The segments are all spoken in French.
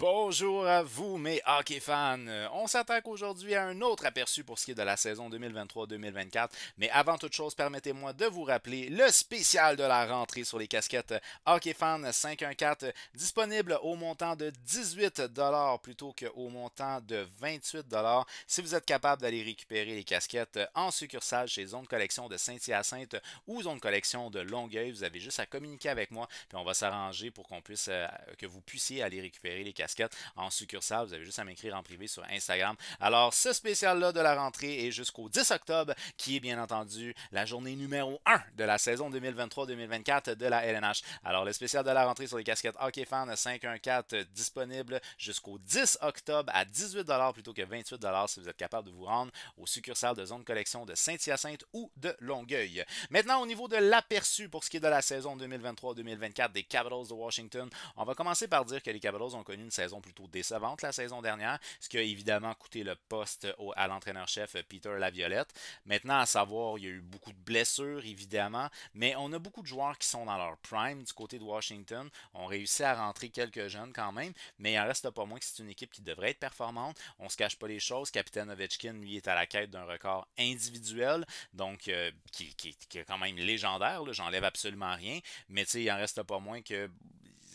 Bonjour à vous, mes hockey fans. On s'attaque aujourd'hui à un autre aperçu pour ce qui est de la saison 2023-2024. Mais avant toute chose, permettez-moi de vous rappeler le spécial de la rentrée sur les casquettes Hockey Fan 514, disponible au montant de 18$ plutôt qu'au montant de 28$. Si vous êtes capable d'aller récupérer les casquettes en succursale chez Zone Collection de Saint-Hyacinthe ou Zone Collection de Longueuil, vous avez juste à communiquer avec moi, puis on va s'arranger pour que vous puissiez aller récupérer les casquettes en succursale. Vous avez juste à m'écrire en privé sur Instagram. Alors, ce spécial-là de la rentrée est jusqu'au 10 octobre, qui est bien entendu la journée numéro 1 de la saison 2023-2024 de la LNH. Alors, le spécial de la rentrée sur les casquettes Hockey Fan 514 disponible jusqu'au 10 octobre à 18$ plutôt que 28$ si vous êtes capable de vous rendre aux succursales de Zone Collection de Saint-Hyacinthe ou de Longueuil. Maintenant, au niveau de l'aperçu pour ce qui est de la saison 2023-2024 des Capitals de Washington, on va commencer par dire que les Capitals ont connu une saison plutôt décevante la saison dernière, ce qui a évidemment coûté le poste à l'entraîneur-chef Peter Laviolette. Maintenant, à savoir, il y a eu beaucoup de blessures, évidemment, mais on a beaucoup de joueurs qui sont dans leur prime du côté de Washington. On réussit à rentrer quelques jeunes quand même, mais il en reste pas moins que c'est une équipe qui devrait être performante. On se cache pas les choses. Capitaine Ovechkin, lui, est à la quête d'un record individuel, donc qui est quand même légendaire. J'enlève absolument rien, mais il en reste pas moins que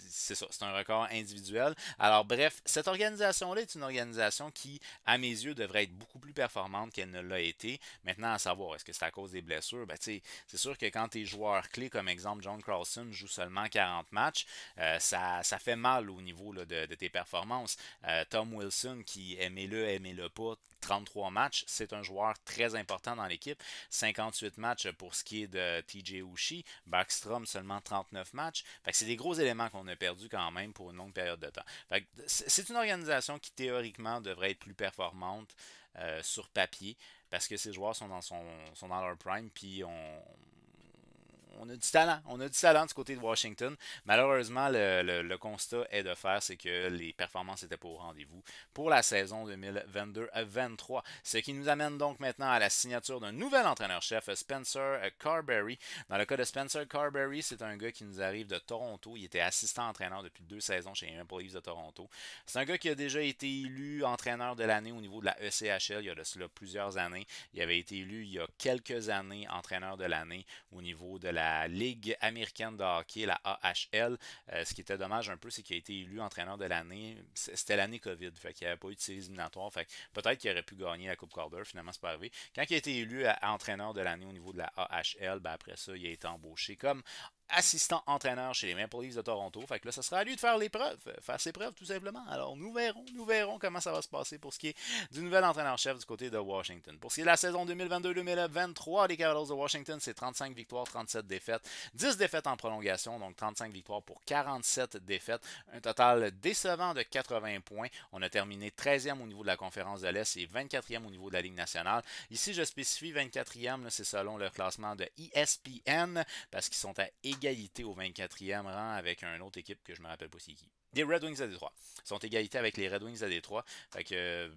c'est ça, c'est un record individuel. Alors bref, cette organisation-là est une organisation qui, à mes yeux, devrait être beaucoup plus performante qu'elle ne l'a été. Maintenant, à savoir, est-ce que c'est à cause des blessures? C'est sûr que quand tes joueurs clés, comme exemple John Carlson, jouent seulement 40 matchs, ça fait mal au niveau là, de tes performances. Tom Wilson, qui, aimez-le pas, 33 matchs, c'est un joueur très important dans l'équipe. 58 matchs pour ce qui est de TJ Oshie. Backstrom, seulement 39 matchs. Fait que c'est des gros éléments qu'on a perdu quand même pour une longue période de temps. C'est une organisation qui théoriquement devrait être plus performante sur papier parce que ces joueurs sont dans leur prime puis on a du talent. On a du talent du côté de Washington. Malheureusement, le constat est de faire, c'est que les performances n'étaient pas au rendez-vous pour la saison 2022-23. Ce qui nous amène donc maintenant à la signature d'un nouvel entraîneur-chef, Spencer Carberry. Dans le cas de Spencer Carberry, c'est un gars qui nous arrive de Toronto. Il était assistant entraîneur depuis 2 saisons chez les Maple Leafs de Toronto. C'est un gars qui a déjà été élu entraîneur de l'année au niveau de la ECHL il y a de cela plusieurs années. Il avait été élu il y a quelques années entraîneur de l'année au niveau de la Ligue américaine de hockey, la AHL. Ce qui était dommage un peu, c'est qu'il a été élu entraîneur de l'année. C'était l'année COVID, fait qu'il n'y avait pas eu de séries éliminatoires. Fait peut-être qu'il aurait pu gagner la Coupe Calder, finalement c'est pas arrivé. Quand il a été élu entraîneur de l'année au niveau de la AHL, après ça, il a été embauché comme assistant entraîneur chez les Maple Leafs de Toronto. Fait que là, ça sera à lui de faire les preuves, faire ses preuves tout simplement. Alors nous verrons comment ça va se passer pour ce qui est du nouvel entraîneur-chef du côté de Washington. Pour ce qui est de la saison 2022-2023, les Capitals de Washington, c'est 35 victoires, 37 défaites, 10 défaites en prolongation, donc 35 victoires pour 47 défaites, un total décevant de 80 points. On a terminé 13e au niveau de la conférence de l'Est et 24e au niveau de la Ligue nationale. Ici, je spécifie 24e, c'est selon le classement de ESPN, parce qu'ils sont à égalité au 24e rang avec une autre équipe que je me rappelle pas c'est qui. Des Red Wings à Détroit. Ils sont égalité avec les Red Wings à Détroit. Fait que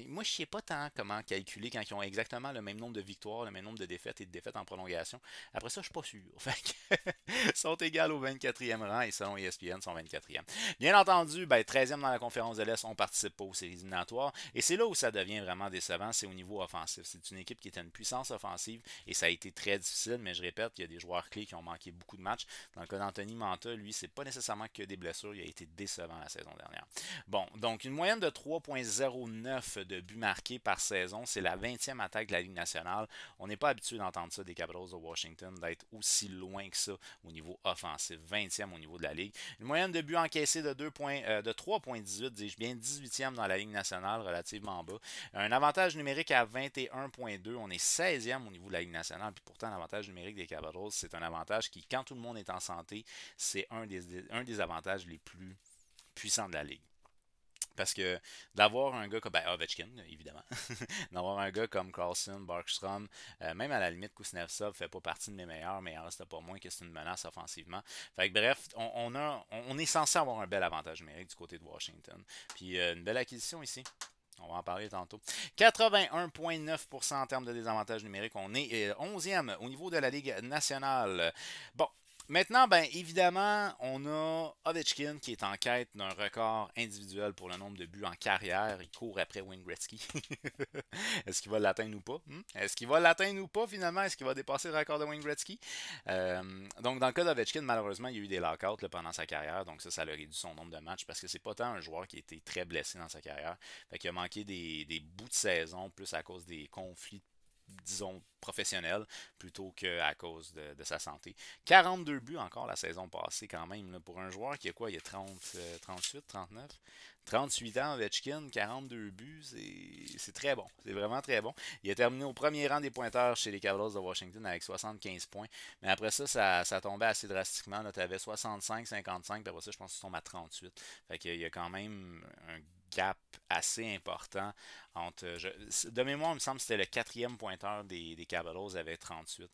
moi, je sais pas tant comment calculer quand ils ont exactement le même nombre de victoires, le même nombre de défaites et de défaites en prolongation. Après ça, je suis pas sûr. Fait que, ils sont égales au 24e rang et selon ESPN, ils sont 24e. Bien entendu, 13e dans la conférence de l'Est, on participe pas aux séries éliminatoires. Et c'est là où ça devient vraiment décevant, c'est au niveau offensif. C'est une équipe qui était une puissance offensive et ça a été très difficile, mais je répète, il y a des joueurs clés qui ont manqué beaucoup de matchs. Dans le cas d'Anthony Manta, lui, c'est pas nécessairement que des blessures, il a été décevant la saison dernière. Bon, donc une moyenne de 3,09 de buts marqués par saison, c'est la 20e attaque de la Ligue nationale. On n'est pas habitué d'entendre ça des Capitals de Washington, d'être aussi loin que ça au niveau offensif, 20e au niveau de la Ligue. Une moyenne de buts encaissés de 3,18, dis-je bien, 18e dans la Ligue nationale, relativement bas. Un avantage numérique à 21,2, on est 16e au niveau de la Ligue nationale, puis pourtant l'avantage numérique des Capitals, c'est un avantage qui, quand tout le monde est en santé, c'est un des avantages les plus puissants de la Ligue. Parce que d'avoir un gars comme Ovechkin, évidemment, d'avoir un gars comme Carlson, Barkstrom, même à la limite Kuznetsov fait pas partie de mes meilleurs, mais il en reste pas moins que c'est une menace offensivement. Fait que bref, on est censé avoir un bel avantage numérique du côté de Washington. Puis une belle acquisition ici. On va en parler tantôt. 81,9% en termes de désavantage numérique. On est 11e au niveau de la Ligue nationale. Bon, Maintenant, ben évidemment, on a Ovechkin qui est en quête d'un record individuel pour le nombre de buts en carrière. Il court après Wayne Gretzky. Est-ce qu'il va l'atteindre ou pas? Est-ce qu'il va l'atteindre ou pas finalement? Est-ce qu'il va dépasser le record de Wayne Gretzky? Donc dans le cas d'Ovechkin, malheureusement, il y a eu des lockouts là, pendant sa carrière. Donc ça l'a réduit son nombre de matchs parce que c'est pas tant un joueur qui a été très blessé dans sa carrière. Fait qu'il a manqué des bouts de saison plus à cause des conflits disons, professionnel plutôt qu'à cause de sa santé. 42 buts encore la saison passée quand même. Là, pour un joueur qui a quoi? Il a 30, 38, 39? 38 ans, Ovechkin, 42 buts, c'est très bon. C'est vraiment très bon. Il a terminé au premier rang des pointeurs chez les Capitals de Washington avec 75 points. Mais après ça, ça tombait assez drastiquement. Tu avais 65, 55, puis après ça, je pense que ça tombe à 38. Fait qu'il y a quand même un gap assez important entre. De mémoire, il me semble que c'était le quatrième pointeur des Capitals avait 38.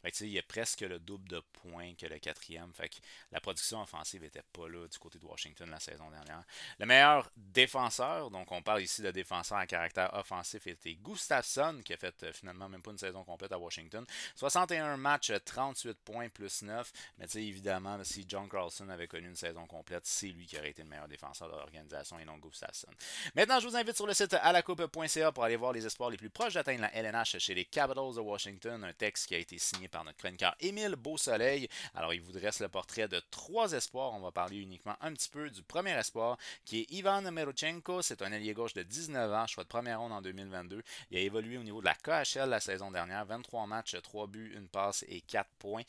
Fait que, il y a presque le double de points que le quatrième. Fait que la production offensive n'était pas là du côté de Washington la saison dernière. Le meilleur défenseur, donc on parle ici de défenseur à caractère offensif, était Gustafsson, qui a fait finalement même pas une saison complète à Washington. 61 matchs, 38 points plus 9. Mais évidemment, si John Carlson avait connu une saison complète, c'est lui qui aurait été le meilleur défenseur de l'organisation et non Gustafsson. Maintenant, je vous invite sur le site alacoupe.ca pour aller voir les espoirs les plus proches d'atteindre la LNH chez les Capitals de Washington. Un texte qui a été signé par notre chroniqueur Émile Beausoleil. Alors, il vous dresse le portrait de 3 espoirs. On va parler uniquement un petit peu du premier espoir, qui est Ivan Merochenko. C'est un ailier gauche de 19 ans, choix de première ronde en 2022. Il a évolué au niveau de la KHL la saison dernière. 23 matchs, 3 buts, 1 passe et 4 points.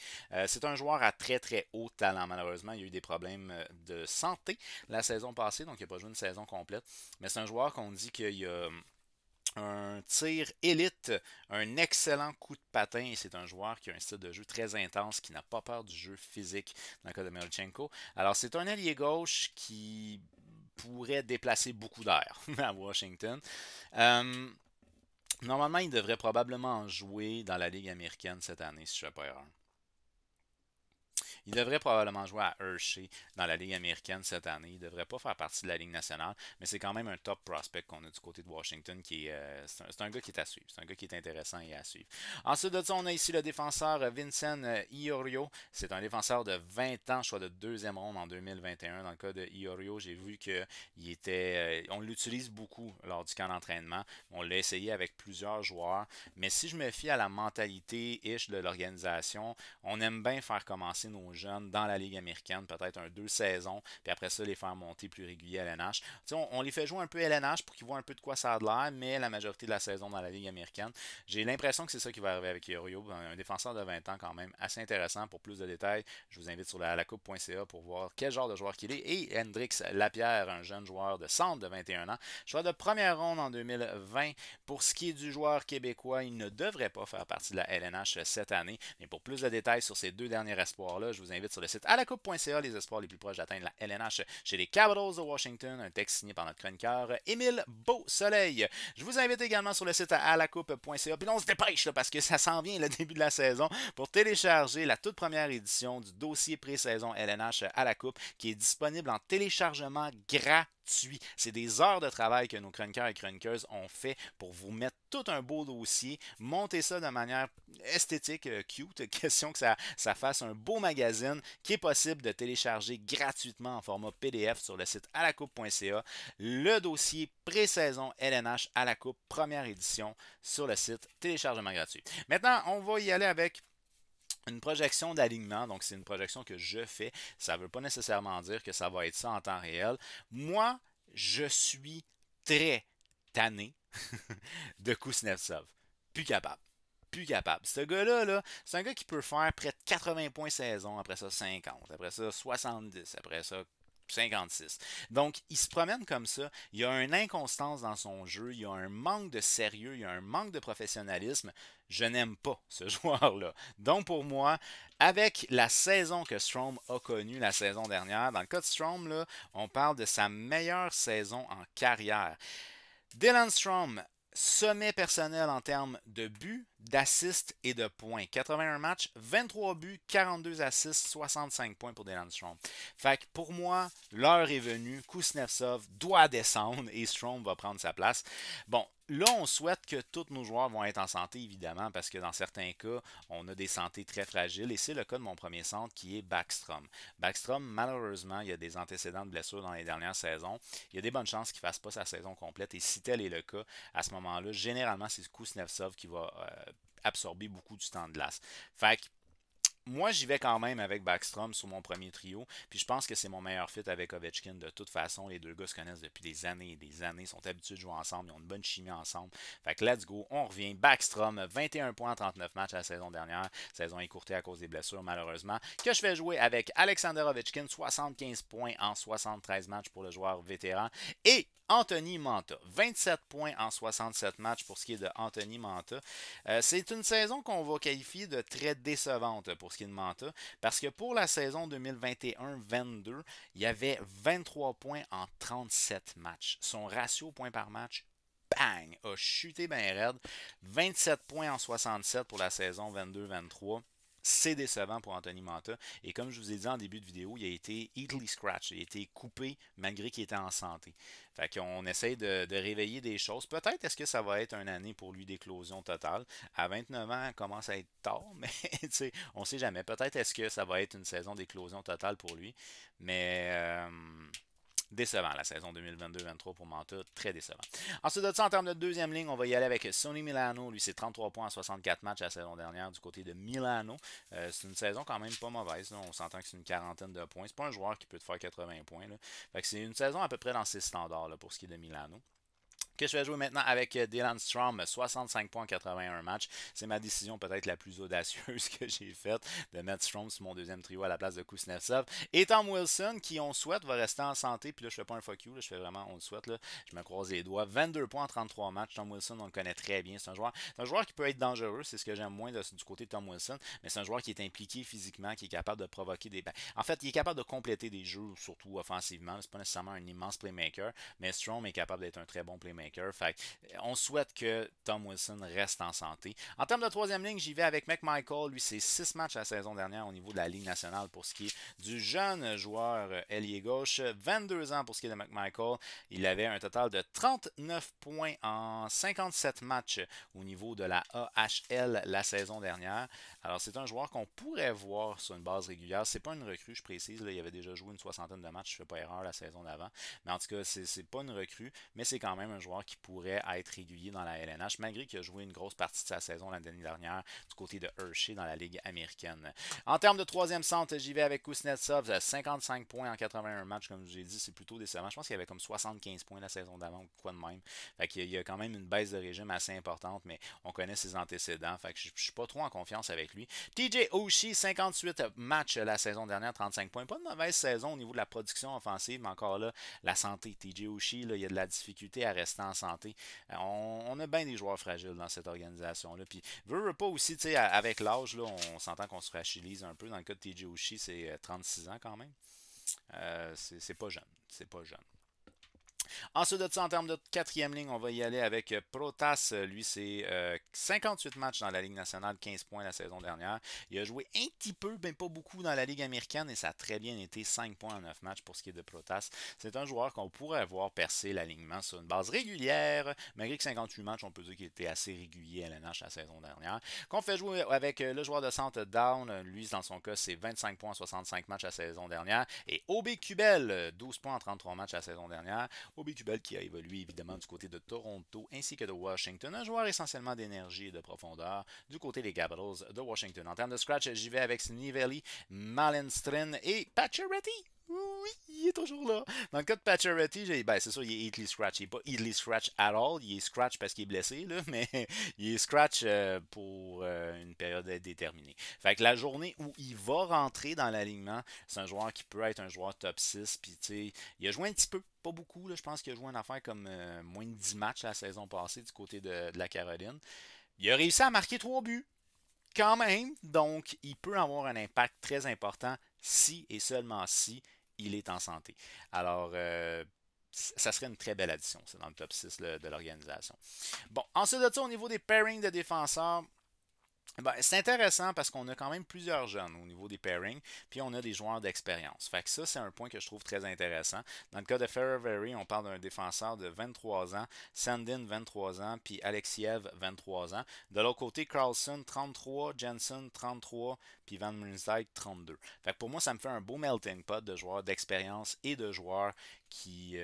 C'est un joueur à très très haut talent. Malheureusement, il y a eu des problèmes de santé la saison passée, donc il n'a pas joué une saison complète. Mais c'est un joueur qu'on dit qu'il a un tir élite, un excellent coup de patin et c'est un joueur qui a un style de jeu très intense, qui n'a pas peur du jeu physique dans le cas de Melchenko. Alors c'est un allié gauche qui pourrait déplacer beaucoup d'air à Washington. Normalement, il devrait probablement jouer dans la Ligue américaine cette année, si je ne fais pas erreur. Il devrait probablement jouer à Hershey dans la Ligue américaine cette année. Il ne devrait pas faire partie de la Ligue nationale, mais c'est quand même un top prospect qu'on a du côté de Washington. C'est un gars qui est à suivre. C'est un gars qui est intéressant et à suivre. Ensuite de ça, on a ici le défenseur Vincent Iorio. C'est un défenseur de 20 ans, choix de deuxième ronde en 2021. Dans le cas de Iorio, j'ai vu qu'il était. On l'utilise beaucoup lors du camp d'entraînement. On l'a essayé avec plusieurs joueurs. Mais si je me fie à la mentalité-ish de l'organisation, on aime bien faire commencer nos jeunes dans la Ligue américaine, peut-être 2 saisons, puis après ça, les faire monter plus réguliers à LNH. On les fait jouer un peu LNH pour qu'ils voient un peu de quoi ça a de l'air, mais la majorité de la saison dans la Ligue américaine. J'ai l'impression que c'est ça qui va arriver avec Iorio, un défenseur de 20 ans quand même assez intéressant. Pour plus de détails, je vous invite sur lacoupe.ca pour voir quel genre de joueur qu'il est. Et Hendrix Lapierre, un jeune joueur de centre de 21 ans, joueur de première ronde en 2020. Pour ce qui est du joueur québécois, il ne devrait pas faire partie de la LNH cette année. Mais pour plus de détails sur ces 2 derniers espoirs-là, je vous invite sur le site alacoupe.ca, les espoirs les plus proches d'atteindre la LNH chez les Capitals de Washington, un texte signé par notre chroniqueur Émile Beausoleil. Je vous invite également sur le site alacoupe.ca, puis on se dépêche là, parce que ça s'en vient le début de la saison pour télécharger la toute première édition du dossier pré-saison LNH à la Coupe qui est disponible en téléchargement gratuit. C'est des heures de travail que nos chroniqueurs et chroniqueuses ont fait pour vous mettre tout un beau dossier, monter ça de manière esthétique, cute, question que ça fasse un beau magazine qui est possible de télécharger gratuitement en format PDF sur le site alacoupe.ca. Le dossier pré-saison LNH à la Coupe, première édition sur le site, téléchargement gratuit. Maintenant, on va y aller avec une projection d'alignement, donc c'est une projection que je fais. Ça ne veut pas nécessairement dire que ça va être ça en temps réel. Moi, je suis très tanné de Kuznetsov. Plus capable. Plus capable. Ce gars-là, là, c'est un gars qui peut faire près de 80 points saison, après ça 50, après ça 70, après ça 56. Donc, il se promène comme ça. Il y a une inconstance dans son jeu. Il y a un manque de sérieux. Il y a un manque de professionnalisme. Je n'aime pas ce joueur-là. Donc, pour moi, avec la saison que Strome a connue la saison dernière, dans le cas de Strome, là, on parle de sa meilleure saison en carrière. Dylan Strome, sommet personnel en termes de buts, d'assists et de points. 81 matchs, 23 buts, 42 assists, 65 points pour Dylan Strome. Fait que pour moi, l'heure est venue. Kuznetsov doit descendre et Strome va prendre sa place. Bon, Là, on souhaite que tous nos joueurs vont être en santé, évidemment, parce que dans certains cas, on a des santé très fragiles. Et c'est le cas de mon premier centre qui est Backstrom. Backstrom, malheureusement, il y a des antécédents de blessures dans les dernières saisons. Il y a des bonnes chances qu'il ne fasse pas sa saison complète. Et si tel est le cas, à ce moment-là, généralement, c'est Kuznetsov qui va absorber beaucoup du temps de glace. Fait que moi, j'y vais quand même avec Backstrom sur mon premier trio. Puis je pense que c'est mon meilleur fit avec Ovechkin. De toute façon, les deux gars se connaissent depuis des années et des années. Ils sont habitués de jouer ensemble. Ils ont une bonne chimie ensemble. Fait que let's go. On revient. Backstrom, 21 points en 39 matchs la saison dernière. Saison écourtée à cause des blessures, malheureusement. Que je fais jouer avec Alexander Ovechkin, 75 points en 73 matchs pour le joueur vétéran. Et Anthony Manta, 27 points en 67 matchs pour ce qui est de Anthony Manta. C'est une saison qu'on va qualifier de très décevante pour ce qui est de Manta, parce que pour la saison 2021-22, il y avait 23 points en 37 matchs. Son ratio points par match, bang, a chuté bien raide. 27 points en 67 pour la saison 22-23. C'est décevant pour Anthony Manta. Et comme je vous ai dit en début de vidéo, il a été easily scratch. Il a été coupé malgré qu'il était en santé. Fait qu'on essaye de réveiller des choses. Peut-être est-ce que ça va être une année pour lui d'éclosion totale. À 29 ans, il commence à être tard, mais on ne sait jamais. Peut-être est-ce que ça va être une saison d'éclosion totale pour lui. Mais décevant la saison 2022-23 pour Manta, très décevant. Ensuite de ça, en termes de deuxième ligne, on va y aller avec Sonny Milano. Lui, c'est 33 points en 64 matchs la saison dernière du côté de Milano. C'est une saison quand même pas mauvaise. Là. On s'entend que c'est une quarantaine de points. C'est pas un joueur qui peut te faire 80 points. Là. Fait que c'est une saison à peu près dans ses standards là, pour ce qui est de Milano. Que je vais jouer maintenant avec Dylan Strom, 65 points en 81 matchs. C'est ma décision peut-être la plus audacieuse que j'ai faite de mettre Strom sur mon deuxième trio à la place de Kuznetsov. Et Tom Wilson, qui on souhaite va rester en santé. Puis là, je fais pas un fuck you, là, je fais vraiment on le souhaite. Là. Je me croise les doigts. 22 points en 33 matchs. Tom Wilson, on le connaît très bien. C'est un joueur qui peut être dangereux. C'est ce que j'aime moins du côté de Tom Wilson. Mais c'est un joueur qui est impliqué physiquement, qui est capable de provoquer des. En fait, il est capable de compléter des jeux, surtout offensivement. C'est pas nécessairement un immense playmaker. Mais Strom est capable d'être un très bon playmaker. Fait on souhaite que Tom Wilson reste en santé. En termes de troisième ligne, j'y vais avec McMichael. Lui, c'est 6 matchs la saison dernière au niveau de la Ligue nationale pour ce qui est du jeune joueur ailier gauche. 22 ans pour ce qui est de McMichael. Il avait un total de 39 points en 57 matchs au niveau de la AHL la saison dernière. Alors, c'est un joueur qu'on pourrait voir sur une base régulière. C'est pas une recrue, je précise. Là, il avait déjà joué une soixantaine de matchs, je fais pas erreur la saison d'avant. Mais en tout cas, c'est pas une recrue, mais c'est quand même un joueur qui pourrait être régulier dans la LNH, malgré qu'il a joué une grosse partie de sa saison l'année dernière du côté de Hershey dans la Ligue américaine. En termes de troisième centre, j'y vais avec Kuznetsov, 55 points en 81 matchs, comme je vous ai dit, c'est plutôt décevant. Je pense qu'il y avait comme 75 points la saison d'avant ou quoi de même. Fait qu'il y a quand même une baisse de régime assez importante, mais on connaît ses antécédents. Fait que je suis pas trop en confiance avec lui. TJ Oshie, 58 matchs la saison dernière, 35 points. Pas de mauvaise saison au niveau de la production offensive, mais encore là, la santé. TJ Oshie, il y a de la difficulté à rester en santé. On a bien des joueurs fragiles dans cette organisation-là. Puis, veut pas aussi, avec l'âge, on s'entend qu'on se fragilise un peu. Dans le cas de TJ Oshie, c'est 36 ans quand même. C'est pas jeune. C'est pas jeune. Ensuite de ça, en termes de quatrième ligne, on va y aller avec Protas. Lui, c'est 58 matchs dans la Ligue nationale, 15 points la saison dernière. Il a joué un petit peu, mais pas beaucoup dans la Ligue américaine et ça a très bien été 5 points en 9 matchs pour ce qui est de Protas. C'est un joueur qu'on pourrait voir percer l'alignement sur une base régulière. Malgré que 58 matchs, on peut dire qu'il était assez régulier à l'NH la saison dernière. Qu'on fait jouer avec le joueur de centre Down. Lui, dans son cas, c'est 25 points en 65 matchs la saison dernière. Et Obi Kubel, 12 points en 33 matchs la saison dernière. Obi Kubel qui a évolué évidemment du côté de Toronto ainsi que de Washington. Un joueur essentiellement d'énergie et de profondeur du côté des Capitals de Washington. En termes de scratch, j'y vais avec Snivelli, Malmstrom et Pacioretty. Oui, il est toujours là. Dans le cas de Pacioretty, c'est sûr, il est easily scratch. Il n'est pas easily scratch at all. Il est scratch parce qu'il est blessé, là, mais il est scratch pour une période déterminée. Fait que la journée où il va rentrer dans l'alignement, c'est un joueur qui peut être un joueur top 6. Puis, tu sais, il a joué un petit peu, pas beaucoup. Là, je pense qu'il a joué une affaire comme moins de 10 matchs la saison passée du côté de la Caroline. Il a réussi à marquer 3 buts quand même. Donc, il peut avoir un impact très important si et seulement si il est en santé. Alors, ça serait une très belle addition, c'est dans le top 6 de l'organisation. Bon, ensuite de ça, au niveau des pairings de défenseurs, Ben, c'est intéressant parce qu'on a quand même plusieurs jeunes au niveau des pairings, puis on a des joueurs d'expérience. Fait que ça, c'est un point que je trouve très intéressant. Dans le cas de Ferroviary, on parle d'un défenseur de 23 ans, Sandin 23 ans, puis Alexiev 23 ans. De l'autre côté, Carlson 33, Jensen 33, puis Van Riemsdyk 32. Fait que pour moi, ça me fait un beau melting pot de joueurs d'expérience et de joueurs qui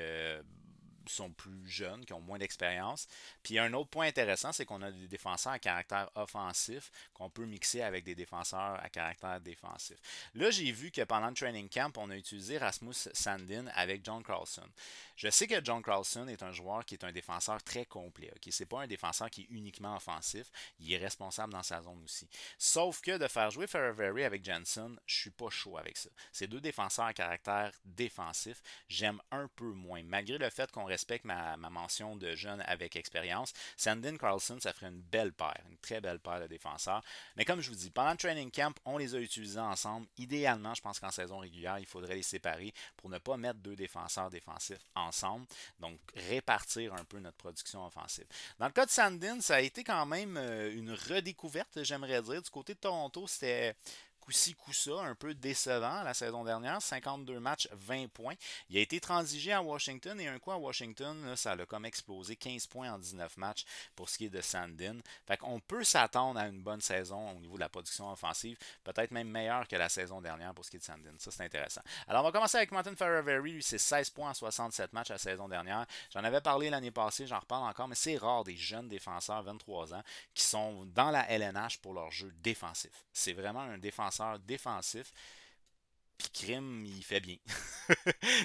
sont plus jeunes, qui ont moins d'expérience. Puis un autre point intéressant, c'est qu'on a des défenseurs à caractère offensif qu'on peut mixer avec des défenseurs à caractère défensif. Là, j'ai vu que pendant le training camp, on a utilisé Rasmus Sandin avec John Carlson. Je sais que John Carlson est un joueur qui est un défenseur très complet. Okay? C'est pas un défenseur qui est uniquement offensif, il est responsable dans sa zone aussi. Sauf que de faire jouer Ferroviary avec Jensen, je suis pas chaud avec ça. C'est deux défenseurs à caractère défensif, j'aime un peu moins. Malgré le fait qu'on respecte ma mention de jeune avec expérience, Sandin Carlson, ça ferait une belle paire, une très belle paire de défenseurs. Mais comme je vous dis, pendant le training camp, on les a utilisés ensemble. Idéalement, je pense qu'en saison régulière, il faudrait les séparer pour ne pas mettre deux défenseurs défensifs ensemble. Donc, répartir un peu notre production offensive. Dans le cas de Sandin, ça a été quand même une redécouverte, j'aimerais dire. Du côté de Toronto, c'était coup-ci, coup-ça, un peu décevant la saison dernière. 52 matchs, 20 points. Il a été transigé à Washington et un coup à Washington, là, ça l'a comme explosé. 15 points en 19 matchs pour ce qui est de Sandin. Fait qu'on peut s'attendre à une bonne saison au niveau de la production offensive, peut-être même meilleure que la saison dernière pour ce qui est de Sandin. Ça, c'est intéressant. Alors, on va commencer avec Martin Ferroviary. Lui, c'est 16 points en 67 matchs la saison dernière. J'en avais parlé l'année passée, j'en reparle encore, mais c'est rare des jeunes défenseurs, 23 ans, qui sont dans la LNH pour leur jeu défensif. C'est vraiment un défenseur défensif. Puis Crime, il fait bien.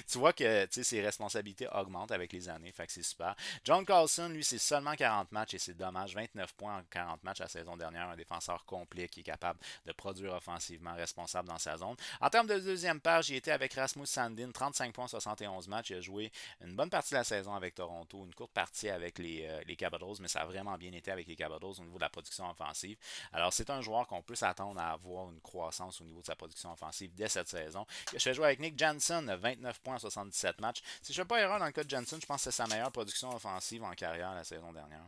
Tu vois que ses responsabilités augmentent avec les années, fait que c'est super. John Carlson, lui, c'est seulement 40 matchs et c'est dommage. 29 points en 40 matchs la saison dernière. Un défenseur complet qui est capable de produire offensivement, responsable dans sa zone. En termes de deuxième paire, j'ai été avec Rasmus Sandin, 35 points, 71 matchs. Il a joué une bonne partie de la saison avec Toronto, une courte partie avec les Capitals, mais ça a vraiment bien été avec les Capitals au niveau de la production offensive. Alors, c'est un joueur qu'on peut s'attendre à avoir une croissance au niveau de sa production offensive dès cette saison. Je fais jouer avec Nick Jansen, 29 points en 77 matchs. Si je ne fais pas erreur dans le cas de Jansen, je pense que c'est sa meilleure production offensive en carrière la saison dernière.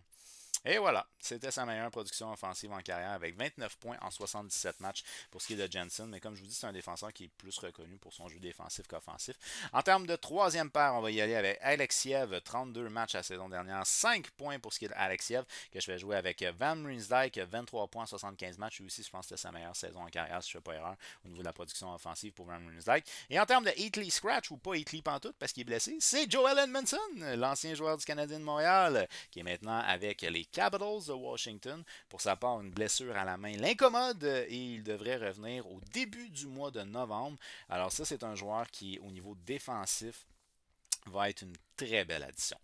Et voilà, c'était sa meilleure production offensive en carrière avec 29 points en 77 matchs pour ce qui est de Jensen. Mais comme je vous dis, c'est un défenseur qui est plus reconnu pour son jeu défensif qu'offensif. En termes de troisième paire, on va y aller avec Alexiev, 32 matchs la saison dernière, 5 points pour ce qui est d'Alexiev, que je vais jouer avec Van Riemsdyk, 23 points en 75 matchs. Lui aussi, je pense que c'était sa meilleure saison en carrière, si je ne fais pas erreur, au niveau de la production offensive pour Van Riemsdyk. Et en termes de Heatley Scratch, ou pas Heatley pantoute parce qu'il est blessé, c'est Joel Edmondson, l'ancien joueur du Canadien de Montréal, qui est maintenant avec les Capitals de Washington. Pour sa part, une blessure à la main l'incommode et il devrait revenir au début du mois de novembre. Alors ça, c'est un joueur qui, au niveau défensif, va être une très belle addition.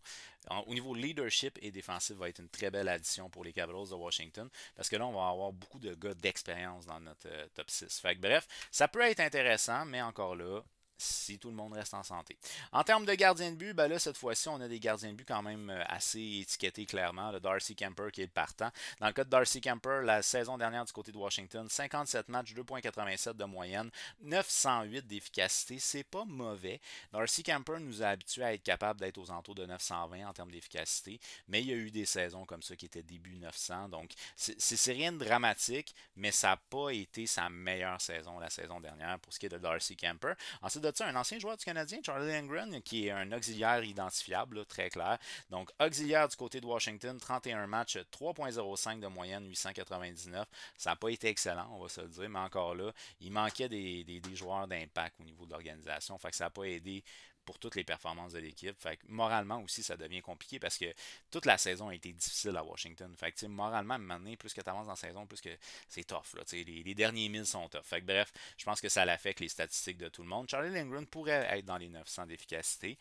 Au niveau leadership et défensif, va être une très belle addition pour les Capitals de Washington parce que là, on va avoir beaucoup de gars d'expérience dans notre top 6. Fait que, bref, ça peut être intéressant, mais encore là, si tout le monde reste en santé. En termes de gardien de but, ben là, cette fois-ci, on a des gardiens de but quand même assez étiquetés clairement. Le Darcy Kemper qui est le partant. Dans le cas de Darcy Kemper, la saison dernière du côté de Washington, 57 matchs, 2,87 de moyenne, 908 d'efficacité. C'est pas mauvais. Darcy Kemper nous a habitués à être capable d'être aux alentours de 920 en termes d'efficacité, mais il y a eu des saisons comme ça qui étaient début 900. Donc, c'est rien de dramatique, mais ça n'a pas été sa meilleure saison la saison dernière pour ce qui est de Darcy Kemper. Ensuite de ça, un ancien joueur du Canadien, Charlie Lindgren, qui est un auxiliaire identifiable, là, très clair. Donc, auxiliaire du côté de Washington, 31 matchs, 3,05 de moyenne, 899. Ça n'a pas été excellent, on va se le dire, mais encore là, il manquait des joueurs d'impact au niveau de l'organisation. Fait que ça n'a pas aidé pour toutes les performances de l'équipe. Fait que moralement aussi, ça devient compliqué parce que toute la saison a été difficile à Washington. Fait que moralement, maintenant, plus que tu avances dans la saison, plus que c'est tough. Là, les derniers 1000 sont tough. Fait que bref, je pense que ça l'affecte les statistiques de tout le monde. Charlie Lindgren pourrait être dans les 900 d'efficacité.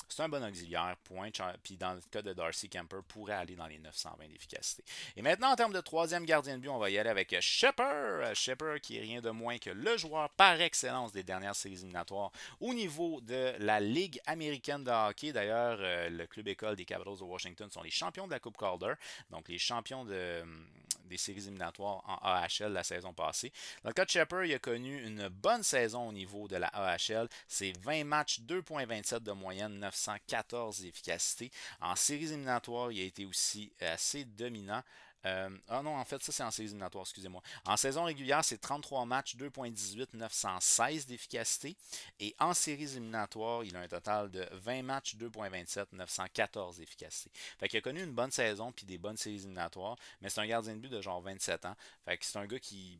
C'est un bon auxiliaire, point. Puis dans le cas de Darcy Kemper, pourrait aller dans les 920 d'efficacité. Et maintenant, en termes de troisième gardien de but, on va y aller avec Shepard. Shepard qui est rien de moins que le joueur par excellence des dernières séries éliminatoires au niveau de la Ligue américaine de hockey. D'ailleurs, le club école des Capitals de Washington sont les champions de la Coupe Calder, donc les champions des séries éliminatoires en AHL la saison passée. Dans le cas de Shepard, il a connu une bonne saison au niveau de la AHL. C'est 20 matchs, 2,27 de moyenne, 914 d'efficacité. En séries éliminatoires, il a été aussi assez dominant. Ah non, en fait, ça c'est en séries éliminatoires, excusez-moi. En saison régulière, c'est 33 matchs, 2,18, 916 d'efficacité. Et en séries éliminatoires, il a un total de 20 matchs, 2,27, 914 d'efficacité. Fait qu'il a connu une bonne saison puis des bonnes séries éliminatoires, mais c'est un gardien de but de genre 27 ans. Fait que c'est un gars qui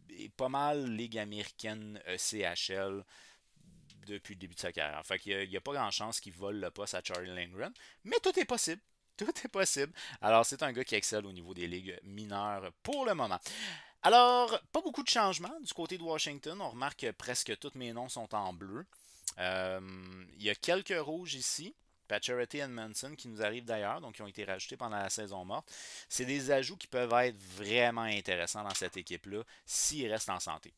est pas mal Ligue américaine ECHL depuis le début de sa carrière. Fait qu'il n'y a pas grand chance qu'il vole le poste à Charlie Lindgren, mais tout est possible. Tout est possible. Alors, c'est un gars qui excelle au niveau des ligues mineures pour le moment. Alors, pas beaucoup de changements du côté de Washington. On remarque que presque tous mes noms sont en bleu. Il y a quelques rouges ici. Pacioretty et Manson qui nous arrivent d'ailleurs, donc qui ont été rajoutés pendant la saison morte. C'est des ajouts qui peuvent être vraiment intéressants dans cette équipe-là s'ils restent en santé.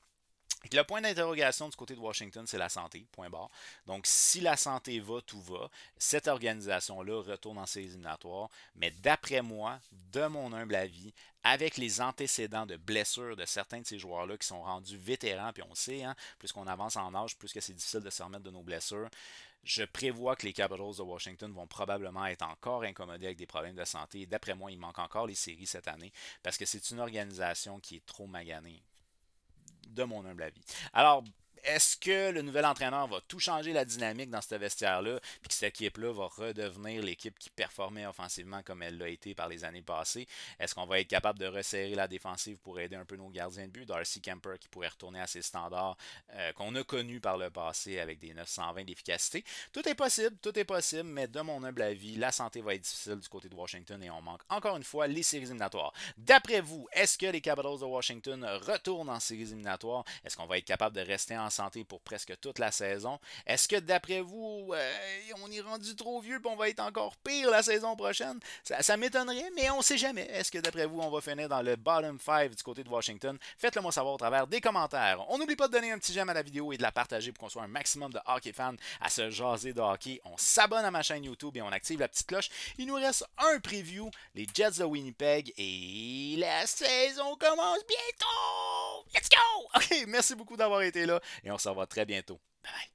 Le point d'interrogation du côté de Washington, c'est la santé, point barre. Donc, si la santé va, tout va. Cette organisation-là retourne en séries éliminatoires. Mais d'après moi, de mon humble avis, avec les antécédents de blessures de certains de ces joueurs-là qui sont rendus vétérans, puis on le sait, hein, plus qu'on avance en âge, plus que c'est difficile de se remettre de nos blessures, je prévois que les Capitals de Washington vont probablement être encore incommodés avec des problèmes de santé. D'après moi, il manque encore les séries cette année parce que c'est une organisation qui est trop maganée de mon humble avis. Alors, est-ce que le nouvel entraîneur va tout changer la dynamique dans ce vestiaire-là, puis que cette équipe-là va redevenir l'équipe qui performait offensivement comme elle l'a été par les années passées? Est-ce qu'on va être capable de resserrer la défensive pour aider un peu nos gardiens de but? Darcy Kemper qui pourrait retourner à ses standards qu'on a connus par le passé avec des 920 d'efficacité. Tout est possible, mais de mon humble avis, la santé va être difficile du côté de Washington et on manque encore une fois les séries éliminatoires. D'après vous, est-ce que les Capitals de Washington retournent en séries éliminatoires? Est-ce qu'on va être capable de rester en santé pour presque toute la saison? Est-ce que d'après vous, on est rendu trop vieux et on va être encore pire la saison prochaine? Ça m'étonnerait, mais on ne sait jamais. Est-ce que d'après vous, on va finir dans le bottom 5 du côté de Washington? Faites-le moi savoir au travers des commentaires. On n'oublie pas de donner un petit j'aime à la vidéo et de la partager pour qu'on soit un maximum de hockey fans à se jaser de hockey. On s'abonne à ma chaîne YouTube et on active la petite cloche. Il nous reste un preview, les Jets de Winnipeg, et la saison commence bientôt! Let's go! Ok, merci beaucoup d'avoir été là et on se revoit très bientôt. Bye bye!